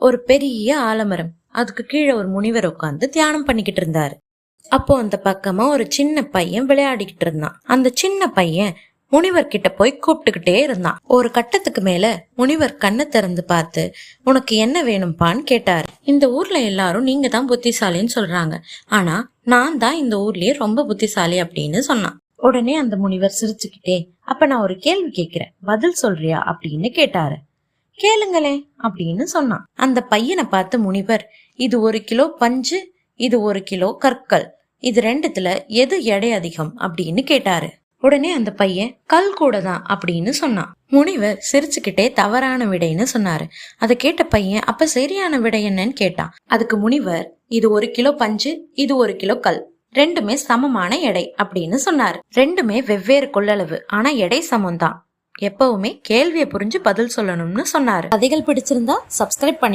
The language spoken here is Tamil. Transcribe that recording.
ஒரு பெரிய ஆலமரம், அதுக்கு கீழே ஒரு முனிவர் உட்கார்ந்து தியானம் பண்ணிக்கிட்டு இருந்தாரு. அப்போ அந்த பக்கமா ஒரு சின்ன பையன் விளையாடிக்கிட்டு இருந்தான். அந்த சின்ன பையன் முனிவர் கிட்ட போய் கூப்பிட்டுக்கிட்டே இருந்தான். ஒரு கட்டத்துக்கு மேல முனிவர் கண்ணை திறந்து பார்த்து, உனக்கு என்ன வேணும்பான்னு கேட்டாரு. இந்த ஊர்ல எல்லாரும் நீங்க தான் புத்திசாலின்னு சொல்றாங்க, ஆனா நான் தான் இந்த ஊர்லயே ரொம்ப புத்திசாலி அப்படின்னு சொன்னான். உடனே அந்த முனிவர் சிரிச்சுக்கிட்டே, அப்ப நான் ஒரு கேள்வி கேட்கிறேன், பதில் சொல்றியா அப்படின்னு கேட்டாரு. கேளுங்களே அப்படின்னு சொன்னான். அந்த பையனை பார்த்து முனிவர், இது 1 கிலோ பஞ்சு, இது 1 கிலோ கற்கள், இது ரெண்டுத்துல எது எடை அதிகம் அப்படின்னு கேட்டாரு. உடனே அந்த பையன் கல் கூட தான் அப்படின்னு சொன்னான். முனிவர் சிரிச்சுக்கிட்டே தவறான விடைன்னு சொன்னாரு. அதை கேட்ட பையன், அப்ப சரியான விடை என்னன்னு கேட்டான். அதுக்கு முனிவர், இது 1 கிலோ பஞ்சு, இது 1 கிலோ கல், ரெண்டுமே சமமான எடை அப்படின்னு சொன்னாரு. ரெண்டுமே வெவ்வேறு கொள்ளளவு, ஆனா எடை சமம் தான். எப்பவுமே கேள்வியை புரிஞ்சு பதில் சொல்லணும்னு சொன்னாரு. கதைகள் பிடிச்சிருந்தா சப்ஸ்கிரைப் பண்ணி